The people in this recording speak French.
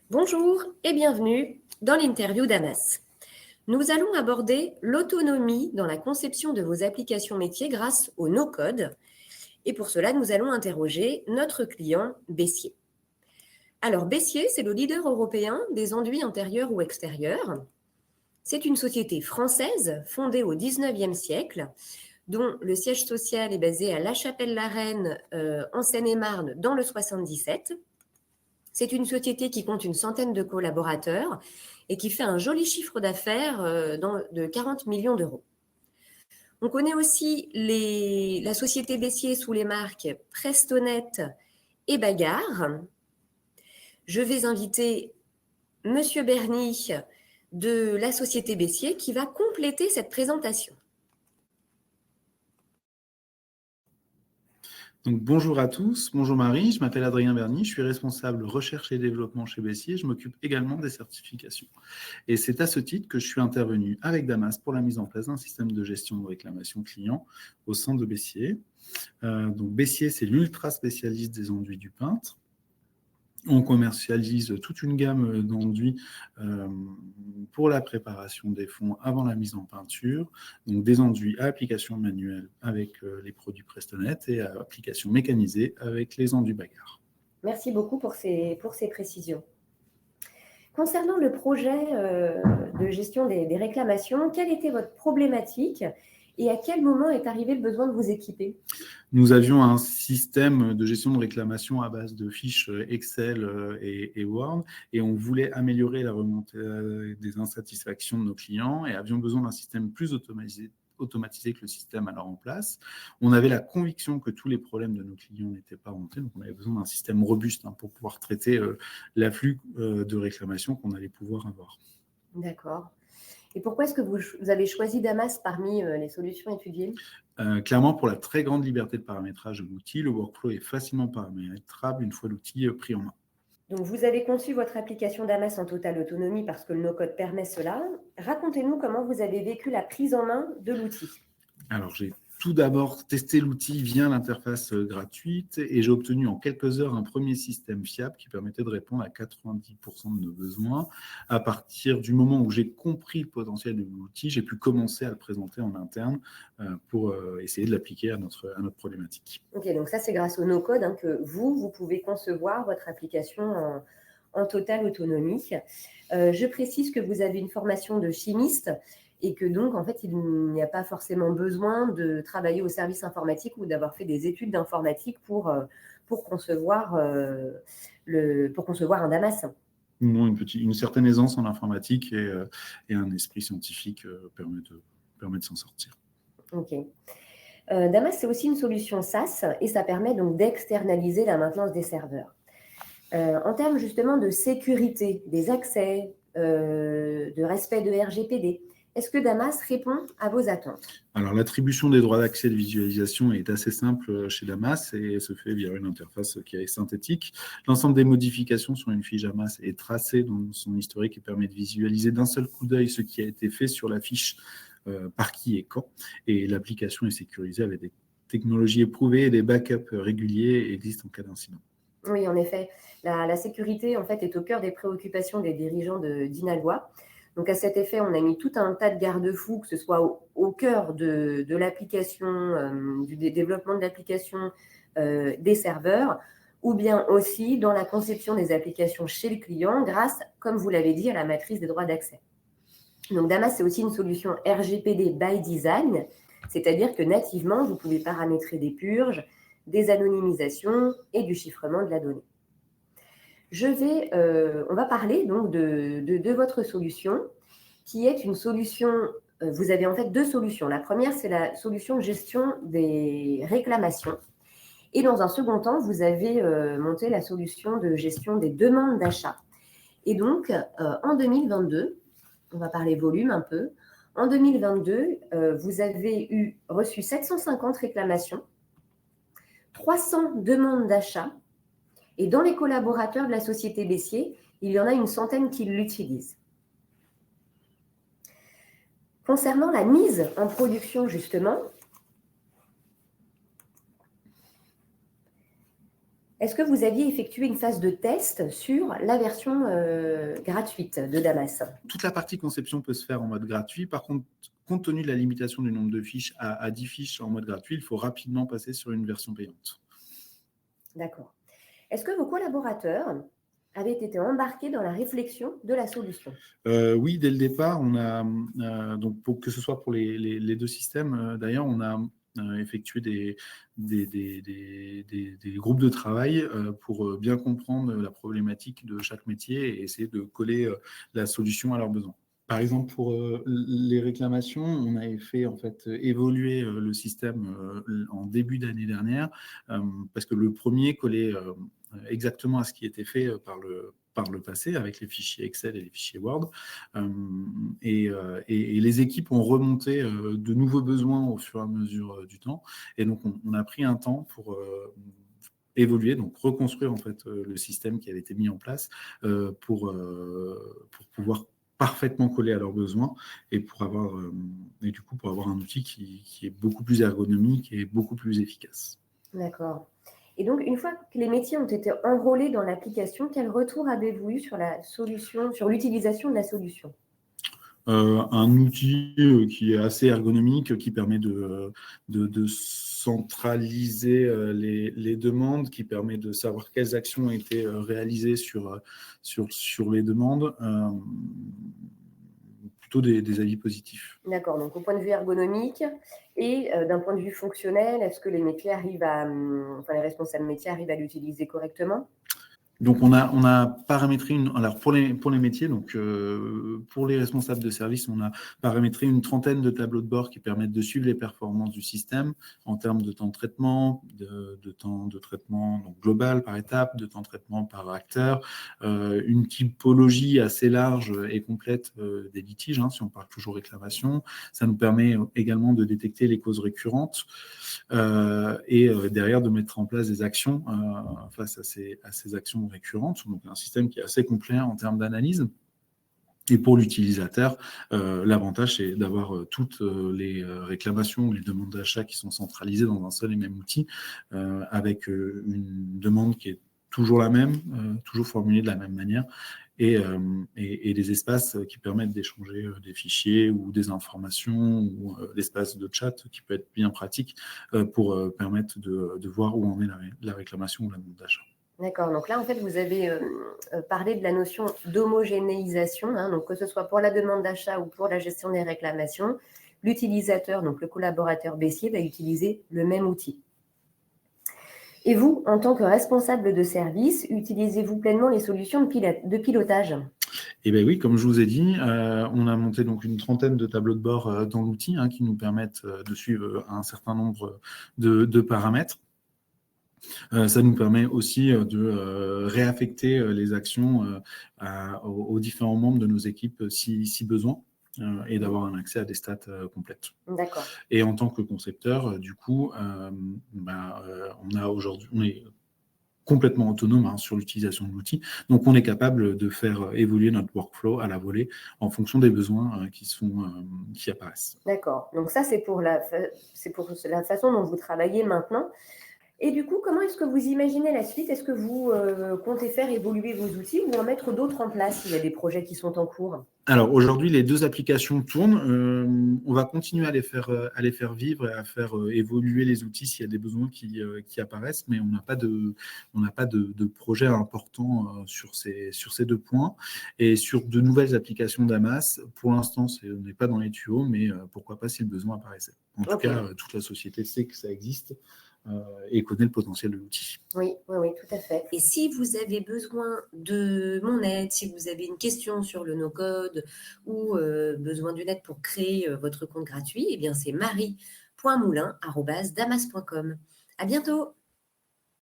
Bonjour et bienvenue dans l'interview d'Amas. Nous allons aborder l'autonomie dans la conception de vos applications métiers grâce au no-code. Et pour cela, nous allons interroger notre client Bessier. Alors Bessier, c'est le leader européen des enduits intérieurs ou extérieurs. C'est une société française fondée au 19e siècle, dont le siège social est basé à La Chapelle-la-Reine en Seine-et-Marne dans le 77. C'est une société qui compte une centaine de collaborateurs et qui fait un joli chiffre d'affaires de 40 millions d'euros. On connaît aussi la société Bessier sous les marques Prestonet et Bagarre. Je vais inviter Monsieur Berny de la société Bessier qui va compléter cette présentation. Donc, bonjour à tous, bonjour Marie, je m'appelle Adrien Berny, je suis responsable recherche et développement chez Bessier, je m'occupe également des certifications. Et c'est à ce titre que je suis intervenu avec Damas pour la mise en place d'un système de gestion de réclamation client au sein de Bessier. Donc Bessier, c'est l'ultra spécialiste des enduits du peintre. On commercialise toute une gamme d'enduits pour la préparation des fonds avant la mise en peinture, donc des enduits à application manuelle avec les produits Prestonet et à application mécanisée avec les enduits Bagarre. Merci beaucoup pour ces précisions. Concernant le projet de gestion des réclamations, quelle était votre problématique et à quel moment est arrivé le besoin de vous équiper ? Nous avions un système de gestion de réclamation à base de fiches Excel et Word et on voulait améliorer la remontée des insatisfactions de nos clients et avions besoin d'un système plus automatisé que le système alors en place. On avait la conviction que tous les problèmes de nos clients n'étaient pas remontés, donc on avait besoin d'un système robuste pour pouvoir traiter l'afflux de réclamations qu'on allait pouvoir avoir. D'accord. Et pourquoi est-ce que vous avez choisi Damas parmi les solutions étudiées ? Clairement, pour la très grande liberté de paramétrage de l'outil, le workflow est facilement paramétrable une fois l'outil pris en main. Donc, vous avez conçu votre application Damas en totale autonomie parce que le no-code permet cela. Racontez-nous comment vous avez vécu la prise en main de l'outil. Alors, j'ai tout d'abord testé l'outil via l'interface gratuite et j'ai obtenu en quelques heures un premier système fiable qui permettait de répondre à 90% de nos besoins. À partir du moment où j'ai compris le potentiel de l'outil, j'ai pu commencer à le présenter en interne pour essayer de l'appliquer à notre problématique. Ok, donc ça, c'est grâce au no-code que vous pouvez concevoir votre application en totale autonomie. Je précise que vous avez une formation de chimiste et que donc, en fait, il n'y a pas forcément besoin de travailler au service informatique ou d'avoir fait des études d'informatique pour concevoir un Damas. Non, une certaine aisance en informatique et un esprit scientifique permet de s'en sortir. Ok. Damas, c'est aussi une solution SaaS et ça permet donc d'externaliser la maintenance des serveurs. En termes justement de sécurité, des accès, de respect de RGPD, est-ce que Damas répond à vos attentes ? Alors, l'attribution des droits d'accès de visualisation est assez simple chez Damas et se fait via une interface qui est synthétique. L'ensemble des modifications sur une fiche Damas est tracé dans son historique et permet de visualiser d'un seul coup d'œil ce qui a été fait sur la fiche par qui et quand. Et l'application est sécurisée avec des technologies éprouvées et des backups réguliers existent en cas d'incident. Oui, en effet. La sécurité, en fait, est au cœur des préoccupations des dirigeants d'Inalwa. Donc, à cet effet, on a mis tout un tas de garde-fous, que ce soit au cœur de l'application, du développement de l'application des serveurs, ou bien aussi dans la conception des applications chez le client, grâce, comme vous l'avez dit, à la matrice des droits d'accès. Donc, Damas, c'est aussi une solution RGPD by design, c'est-à-dire que nativement, vous pouvez paramétrer des purges, des anonymisations et du chiffrement de la donnée. On va parler donc de votre solution, qui est une solution. Vous avez en fait deux solutions. La première, c'est la solution de gestion des réclamations. Et dans un second temps, vous avez monté la solution de gestion des demandes d'achat. Et donc, en 2022, on va parler volume un peu. En 2022, vous avez reçu 750 réclamations, 300 demandes d'achat. Et dans les collaborateurs de la société Bessier, il y en a une centaine qui l'utilisent. Concernant la mise en production, justement, Est-ce que vous aviez effectué une phase de test sur la version gratuite de Damas? Toute la partie conception peut se faire en mode gratuit. Par contre, compte tenu de la limitation du nombre de fiches à 10 fiches en mode gratuit, il faut rapidement passer sur une version payante. D'accord. Est-ce que vos collaborateurs avaient été embarqués dans la réflexion de la solution? Oui, dès le départ, on a, donc que ce soit pour les deux systèmes, d'ailleurs, on a effectué des groupes de travail pour bien comprendre la problématique de chaque métier et essayer de coller la solution à leurs besoins. Par exemple, pour les réclamations, on avait fait en fait évoluer le système en début d'année dernière parce que le premier collait exactement à ce qui était fait par le passé avec les fichiers Excel et les fichiers Word. Et les équipes ont remonté de nouveaux besoins au fur et à mesure du temps. Et donc, on a pris un temps pour évoluer, donc reconstruire en fait le système qui avait été mis en place pour pouvoir parfaitement coller à leurs besoins et pour avoir et du coup pour avoir un outil qui est beaucoup plus ergonomique et beaucoup plus efficace. D'accord. Et donc, une fois que les métiers ont été enrôlés dans l'application, quel retour avez-vous eu sur la solution, sur l'utilisation de la solution? Un outil qui est assez ergonomique, qui permet de centraliser les demandes, qui permet de savoir quelles actions ont été réalisées sur les demandes. Plutôt des avis positifs. D'accord, donc au point de vue ergonomique et d'un point de vue fonctionnel, est-ce que les métiers arrivent à, enfin les responsables métiers arrivent à l'utiliser correctement? Donc, on a paramétré alors pour les métiers, donc pour les responsables de service, on a paramétré une trentaine de tableaux de bord qui permettent de suivre les performances du système en termes de temps de traitement, de temps de traitement donc global par étape, de temps de traitement par acteur, une typologie assez large et complète des litiges, si on parle toujours réclamation. Ça nous permet également de détecter les causes récurrentes et derrière de mettre en place des actions face à ces actions récurrentes, donc un système qui est assez complet en termes d'analyse. Et pour l'utilisateur, l'avantage, c'est d'avoir toutes les réclamations ou les demandes d'achat qui sont centralisées dans un seul et même outil, avec une demande qui est toujours la même, toujours formulée de la même manière, et des espaces qui permettent d'échanger des fichiers ou des informations, ou l'espace de chat qui peut être bien pratique pour permettre de voir où en est la réclamation ou la demande d'achat. D'accord, donc là, en fait, vous avez parlé de la notion d'homogénéisation, donc que ce soit pour la demande d'achat ou pour la gestion des réclamations, l'utilisateur, donc le collaborateur baissier, va utiliser le même outil. Et vous, en tant que responsable de service, utilisez-vous pleinement les solutions de pilotage? Eh bien oui, comme je vous ai dit, on a monté donc une trentaine de tableaux de bord dans l'outil qui nous permettent de suivre un certain nombre de paramètres. Ça nous permet aussi de réaffecter les actions aux différents membres de nos équipes si besoin. Et d'avoir un accès à des stats complètes. D'accord. Et en tant que concepteur, du coup, on est complètement autonome sur l'utilisation de l'outil. Donc, on est capable de faire évoluer notre workflow à la volée en fonction des besoins qui apparaissent. D'accord. Donc ça, c'est pour la façon dont vous travaillez maintenant. Et du coup, comment est-ce que vous imaginez la suite? Est-ce que vous comptez faire évoluer vos outils ou en mettre d'autres en place s'il y a des projets qui sont en cours? Alors aujourd'hui, les deux applications tournent. On va continuer à les faire vivre et à faire évoluer les outils s'il y a des besoins qui apparaissent, mais on n'a pas de projet important sur ces deux points. Et sur de nouvelles applications Damas, pour l'instant, on n'est pas dans les tuyaux, mais pourquoi pas si le besoin apparaissait. En tout cas, toute la société sait que ça existe. Et connaît le potentiel de l'outil. Oui, tout à fait. Et si vous avez besoin de mon aide, si vous avez une question sur le no-code ou besoin d'une aide pour créer votre compte gratuit, eh bien c'est marie.moulin@damas.com. À bientôt.